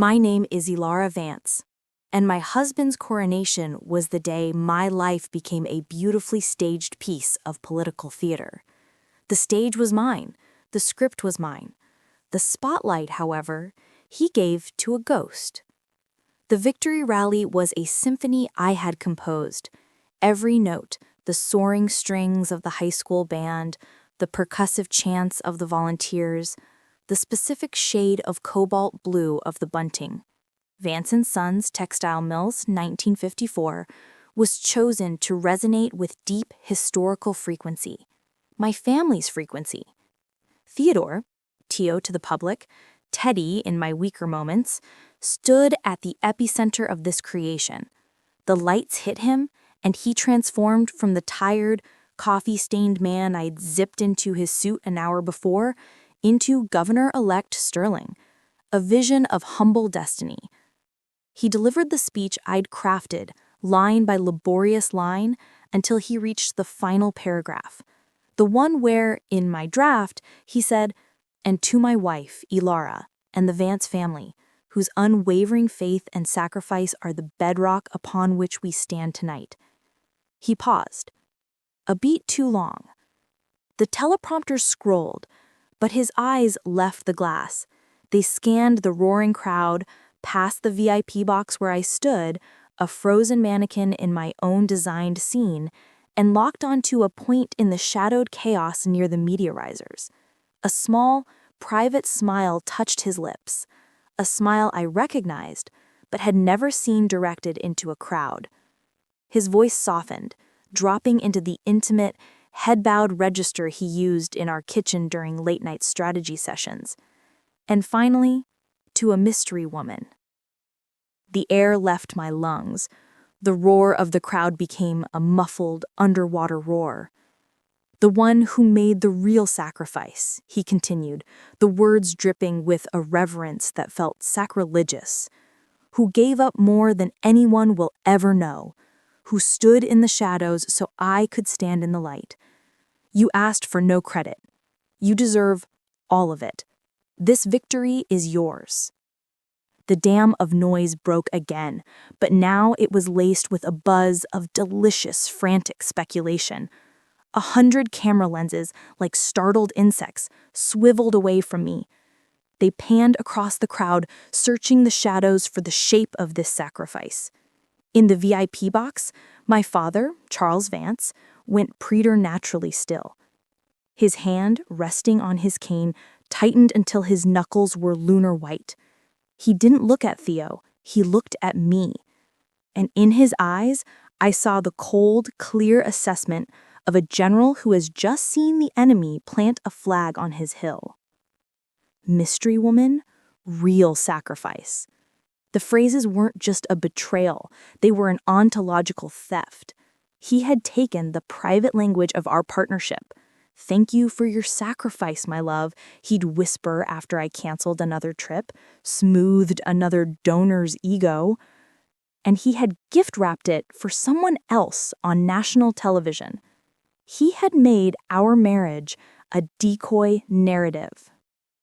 My name is Elara Vance, and my husband's coronation was the day my life became a beautifully staged piece of political theater. The stage was mine, the script was mine. The spotlight, however, he gave to a ghost. The victory rally was a symphony I had composed. Every note, the soaring strings of the high school band, the percussive chants of the volunteers, the specific shade of cobalt blue of the bunting. Vance & Sons Textile Mills, 1954, was chosen to resonate with deep historical frequency, my family's frequency. Theodore, Tio to the public, Teddy in my weaker moments, stood at the epicenter of this creation. The lights hit him, and he transformed from the tired, coffee-stained man I'd zipped into his suit an hour before into Governor-elect Sterling, a vision of humble destiny. He delivered the speech I'd crafted, line by laborious line, until he reached the final paragraph, the one where, in my draft, he said, "And to my wife, Elara, and the Vance family, whose unwavering faith and sacrifice are the bedrock upon which we stand tonight." He paused. A beat too long. The teleprompter scrolled, but his eyes left the glass. They scanned the roaring crowd, past the VIP box where I stood, a frozen mannequin in my own designed scene, and locked onto a point in the shadowed chaos near the media risers. A small, private smile touched his lips, a smile I recognized, but had never seen directed into a crowd. His voice softened, dropping into the intimate, head-bowed register he used in our kitchen during late-night strategy sessions. And finally, to a mystery woman. The air left my lungs. The roar of the crowd became a muffled, underwater roar. "The one who made the real sacrifice," he continued, the words dripping with a reverence that felt sacrilegious. "Who gave up more than anyone will ever know. Who stood in the shadows so I could stand in the light. You asked for no credit. You deserve all of it. This victory is yours." The dam of noise broke again, but now it was laced with a buzz of delicious, frantic speculation. 100 camera lenses, like startled insects, swiveled away from me. They panned across the crowd, searching the shadows for the shape of this sacrifice. In the VIP box, my father, Charles Vance, went preternaturally still. His hand, resting on his cane, tightened until his knuckles were lunar white. He didn't look at Theo, he looked at me. And in his eyes, I saw the cold, clear assessment of a general who has just seen the enemy plant a flag on his hill. Mystery woman, real sacrifice. The phrases weren't just a betrayal, they were an ontological theft. He had taken the private language of our partnership. "Thank you for your sacrifice, my love," he'd whisper after I canceled another trip, smoothed another donor's ego. And he had gift-wrapped it for someone else on national television. He had made our marriage a decoy narrative.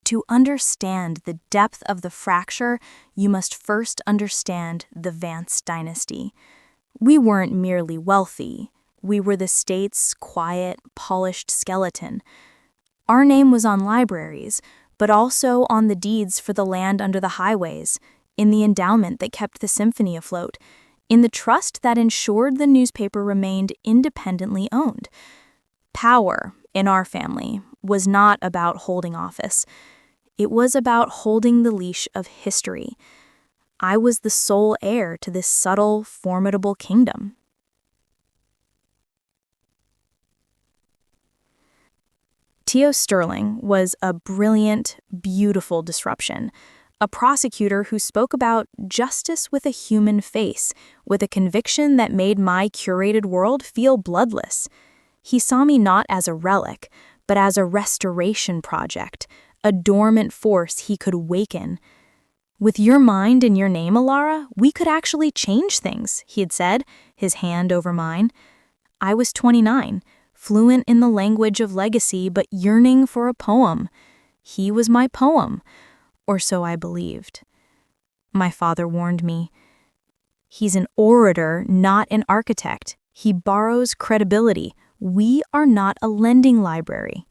To understand the depth of the fracture, you must first understand the Vance dynasty. We weren't merely wealthy. We were the state's quiet, polished skeleton. Our name was on libraries, but also on the deeds for the land under the highways, in the endowment that kept the symphony afloat, in the trust that ensured the newspaper remained independently owned. Power, in our family, was not about holding office. It was about holding the leash of history. I was the sole heir to this subtle, formidable kingdom. Tio Sterling was a brilliant, beautiful disruption, a prosecutor who spoke about justice with a human face, with a conviction that made my curated world feel bloodless. He saw me not as a relic, but as a restoration project, a dormant force he could waken. "With your mind and your name, Elara, we could actually change things," he had said, his hand over mine. I was 29, fluent in the language of legacy but yearning for a poem. He was my poem, or so I believed. my father warned me. He's an orator, not an architect. He borrows credibility. We are not a lending library.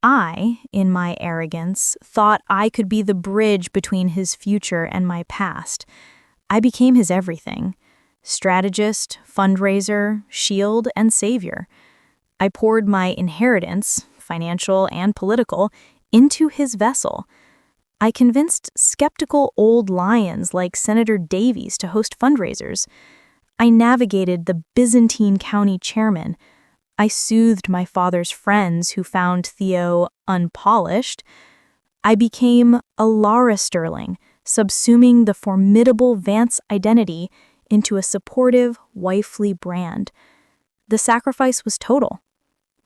I, in my arrogance, thought I could be the bridge between his future and my past. I became his everything: strategist, fundraiser, shield, and savior. I poured my inheritance, financial and political, into his vessel. I convinced skeptical old lions like Senator Davies to host fundraisers. I navigated the Byzantine county chairman. I soothed my father's friends who found Theo unpolished. I became Elara Sterling, subsuming the formidable Vance identity into a supportive, wifely brand. The sacrifice was total.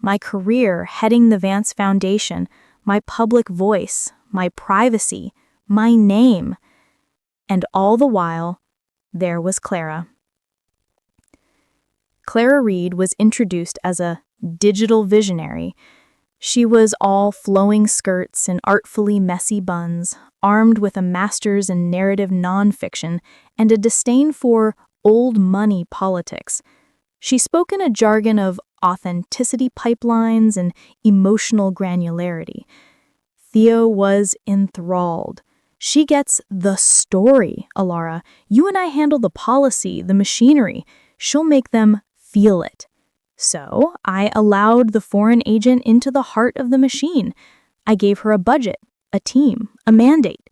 My career heading the Vance Foundation, my public voice, my privacy, my name. And all the while, there was Clara. Clara Reed was introduced as a digital visionary. She was all flowing skirts and artfully messy buns, armed with a master's in narrative nonfiction and a disdain for old money politics. She spoke in a jargon of authenticity pipelines and emotional granularity. Theo was enthralled. She gets the story, Elara. You and I handle the policy, the machinery. She'll make them feel it. So I allowed the foreign agent into the heart of the machine. I gave her a budget, a team, a mandate.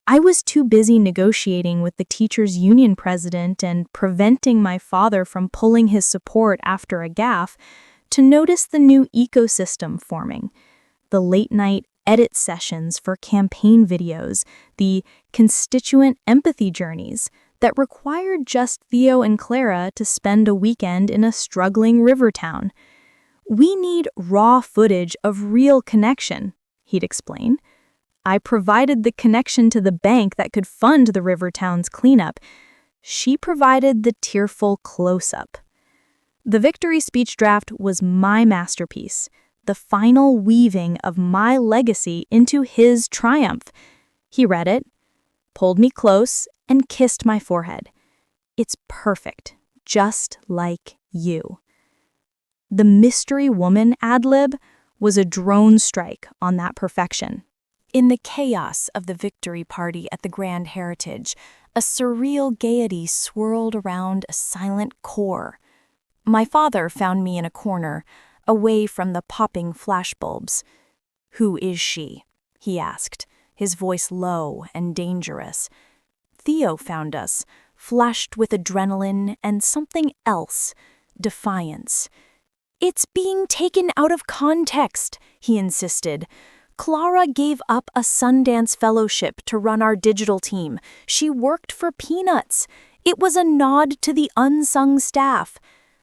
I was too busy negotiating with the teachers' union president and preventing my father from pulling his support after a gaffe to notice the new ecosystem forming. The late-night edit sessions for campaign videos, the constituent empathy journeys that required just Theo and Clara to spend a weekend in a struggling river town. We need raw footage of real connection, he'd explain. I provided the connection to the bank that could fund the river town's cleanup. She provided the tearful close-up. The victory speech draft was my masterpiece, the final weaving of my legacy into his triumph. He read it, pulled me close, and kissed my forehead. It's perfect, just like you. The mystery woman ad-lib was a drone strike on that perfection. In the chaos of the victory party at the Grand Heritage, a surreal gaiety swirled around a silent core. My father found me in a corner, away from the popping flashbulbs. "Who is she?" he asked, his voice low and dangerous. Theo found us, flushed with adrenaline and something else, defiance. "It's being taken out of context," he insisted. "Clara gave up a Sundance fellowship to run our digital team. She worked for peanuts. It was a nod to the unsung staff.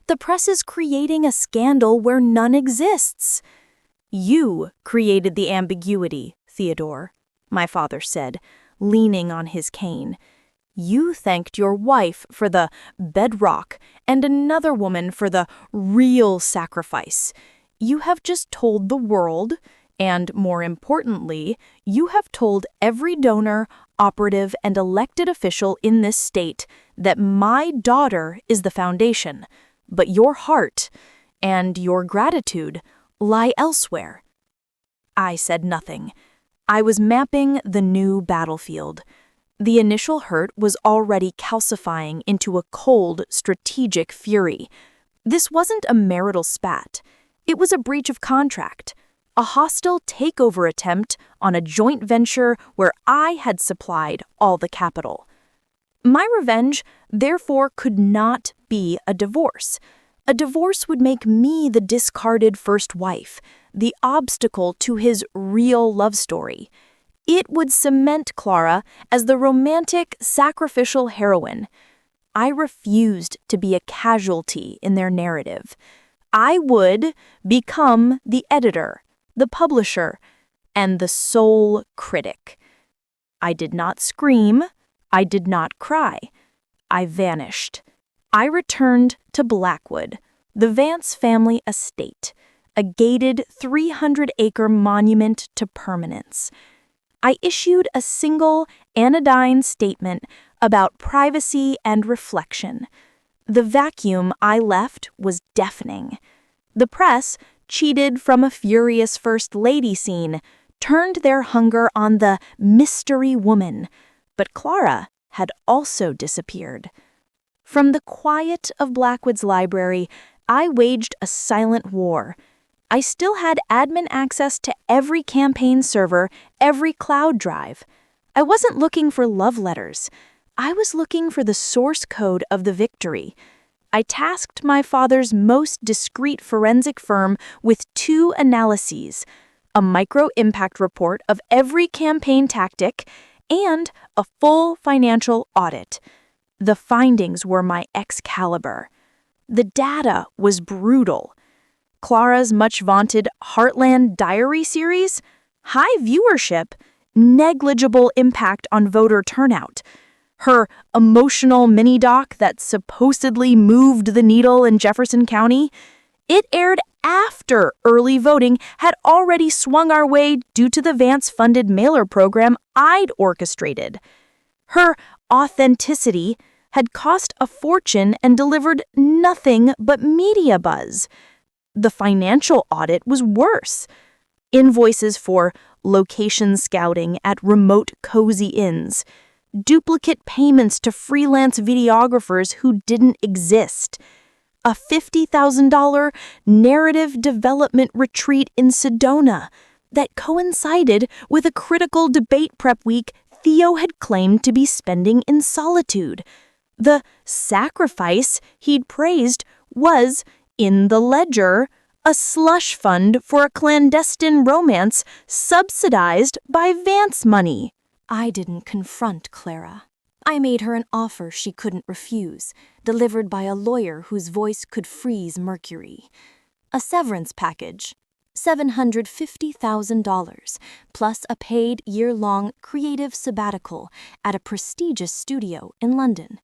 The press is creating a scandal where none exists." "You created the ambiguity, Theodore," my father said, leaning on his cane. "You thanked your wife for the bedrock and another woman for the real sacrifice. You have just told the world, and more importantly, you have told every donor, operative, and elected official in this state that my daughter is the foundation, but your heart and your gratitude lie elsewhere." I said nothing. I was mapping the new battlefield. The initial hurt was already calcifying into a cold, strategic fury. This wasn't a marital spat. It was a breach of contract, a hostile takeover attempt on a joint venture where I had supplied all the capital. My revenge, therefore, could not be a divorce. A divorce would make me the discarded first wife, the obstacle to his real love story. It would cement Clara as the romantic, sacrificial heroine. I refused to be a casualty in their narrative. I would become the editor, the publisher, and the sole critic. I did not scream. I did not cry. I vanished. I returned to Blackwood, the Vance family estate, a gated 300-acre monument to permanence. I issued a single anodyne statement about privacy and reflection. The vacuum I left was deafening. The press, cheated from a furious First Lady scene, turned their hunger on the mystery woman, but Clara had also disappeared. From the quiet of Blackwood's library, I waged a silent war. I still had admin access to every campaign server, every cloud drive. I wasn't looking for love letters. I was looking for the source code of the victory. I tasked my father's most discreet forensic firm with 2 analyses: a micro-impact report of every campaign tactic and a full financial audit. The findings were my Excalibur. The data was brutal. Clara's much-vaunted Heartland Diary series? High viewership, negligible impact on voter turnout. Her emotional mini-doc that supposedly moved the needle in Jefferson County? It aired after early voting had already swung our way due to the Vance-funded mailer program I'd orchestrated. Her authenticity had cost a fortune and delivered nothing but media buzz. The financial audit was worse. Invoices for location scouting at remote cozy inns, duplicate payments to freelance videographers who didn't exist, a $50,000 narrative development retreat in Sedona that coincided with a critical debate prep week Theo had claimed to be spending in solitude. The sacrifice he'd praised was, in the ledger, a slush fund for a clandestine romance subsidized by Vance money. I didn't confront Clara. I made her an offer she couldn't refuse, delivered by a lawyer whose voice could freeze mercury. A severance package, $750,000, plus a paid year-long creative sabbatical at a prestigious studio in London.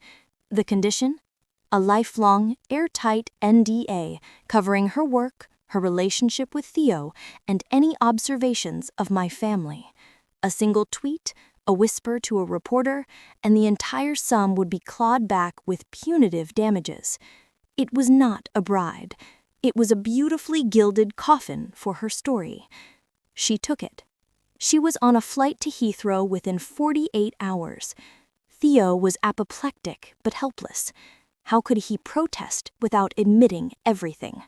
The condition? A lifelong, airtight NDA covering her work, her relationship with Theo, and any observations of my family. A single tweet, a whisper to a reporter, and the entire sum would be clawed back with punitive damages. It was not a bride. It was a beautifully gilded coffin for her story. She took it. She was on a flight to Heathrow within 48 hours. Theo was apoplectic but helpless. How could he protest without admitting everything?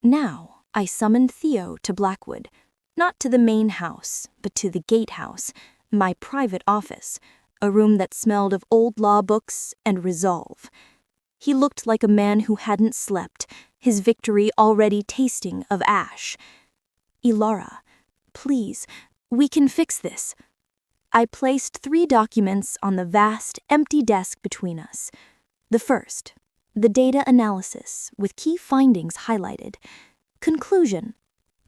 Now I summoned Theo to Blackwood, not to the main house, but to the gatehouse, my private office, a room that smelled of old law books and resolve. He looked like a man who hadn't slept, his victory already tasting of ash. Elara, please, we can fix this. I placed 3 documents on the vast, empty desk between us. The first, the data analysis, with key findings highlighted. Conclusion: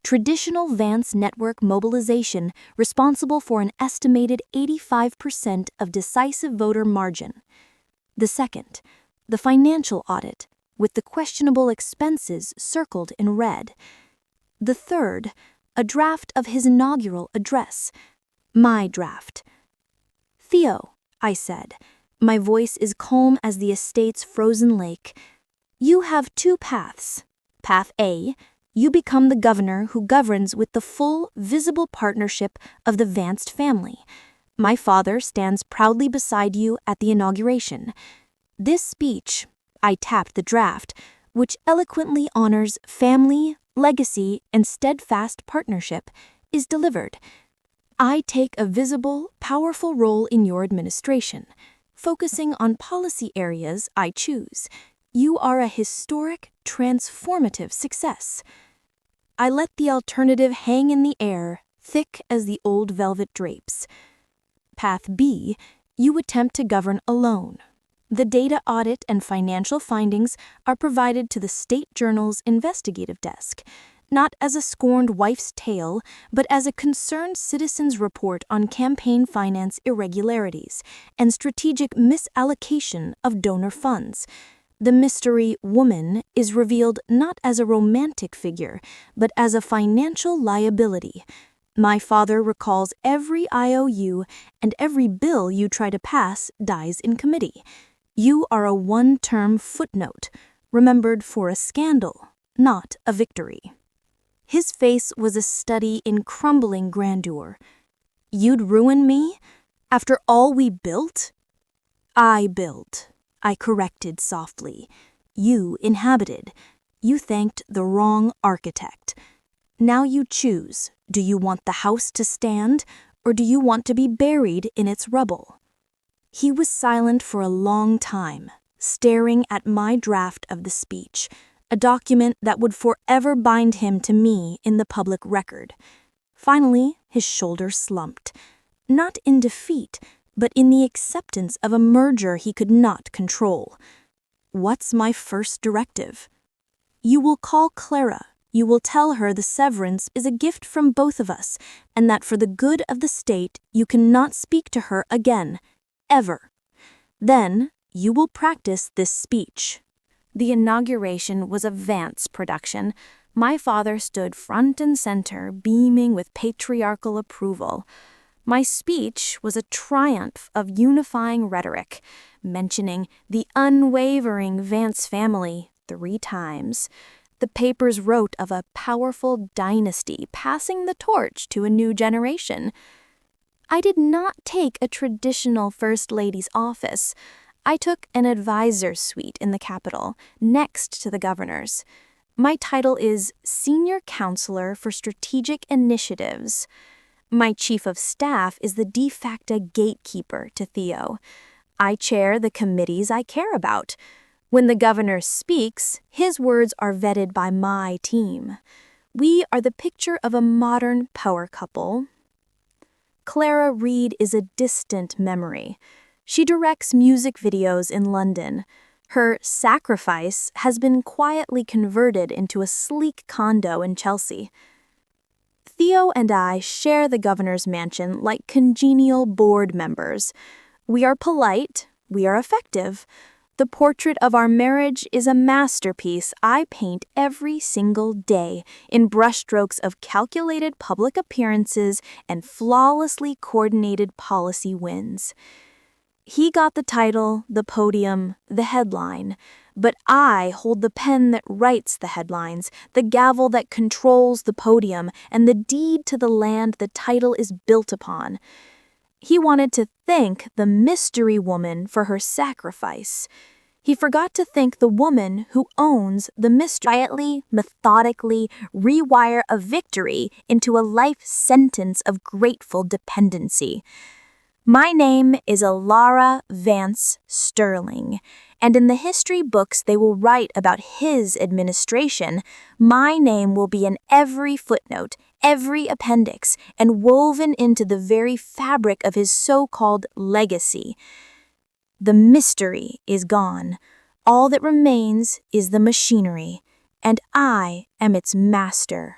traditional Vance network mobilization responsible for an estimated 85% of decisive voter margin. The second, the financial audit, with the questionable expenses circled in red. The third, a draft of his inaugural address. My draft. Theo, I said, my voice is calm as the estate's frozen lake. You have 2 paths. Path A, you become the governor who governs with the full, visible partnership of the Vance family. My father stands proudly beside you at the inauguration. This speech, I tapped the draft, which eloquently honors family, legacy, and steadfast partnership, is delivered. I take a visible, powerful role in your administration, focusing on policy areas I choose. You are a historic, transformative success. I let the alternative hang in the air, thick as the old velvet drapes. Path B, you attempt to govern alone. The data audit and financial findings are provided to the State Journal's investigative desk, not as a scorned wife's tale, but as a concerned citizen's report on campaign finance irregularities and strategic misallocation of donor funds. The mystery woman is revealed not as a romantic figure, but as a financial liability. My father recalls every IOU, and every bill you try to pass dies in committee. You are a one-term footnote, remembered for a scandal, not a victory. His face was a study in crumbling grandeur. You'd ruin me? After all we built? I built. I corrected softly. You inhabited. You thanked the wrong architect. Now you choose. Do you want the house to stand, or do you want to be buried in its rubble? He was silent for a long time, staring at my draft of the speech, a document that would forever bind him to me in the public record. Finally, his shoulders slumped, not in defeat, but in the acceptance of a merger he could not control. What's my first directive? You will call Clara. You will tell her the severance is a gift from both of us, and that for the good of the state you cannot speak to her again, ever. Then you will practice this speech. The inauguration was a Vance production. My father stood front and center, beaming with patriarchal approval. My speech was a triumph of unifying rhetoric, mentioning the unwavering Vance family 3 times. The papers wrote of a powerful dynasty passing the torch to a new generation. I did not take a traditional First Lady's office. I took an advisor's suite in the Capitol, next to the governor's. My title is Senior Counselor for Strategic Initiatives. My chief of staff is the de facto gatekeeper to Theo. I chair the committees I care about. When the governor speaks, his words are vetted by my team. We are the picture of a modern power couple. Clara Reed is a distant memory. She directs music videos in London. Her sacrifice has been quietly converted into a sleek condo in Chelsea. Theo and I share the governor's mansion like congenial board members. We are polite, we are effective. The portrait of our marriage is a masterpiece I paint every single day in brushstrokes of calculated public appearances and flawlessly coordinated policy wins. He got the title, the podium, the headline, but I hold the pen that writes the headlines, the gavel that controls the podium, and the deed to the land the title is built upon. He wanted to thank the mystery woman for her sacrifice. He forgot to thank the woman who owns the mystery. Quietly, methodically rewire a victory into a life sentence of grateful dependency. My name is Elara Vance Sterling, and in the history books they will write about his administration, my name will be in every footnote, every appendix, and woven into the very fabric of his so-called legacy. The mystery is gone. All that remains is the machinery, and I am its master.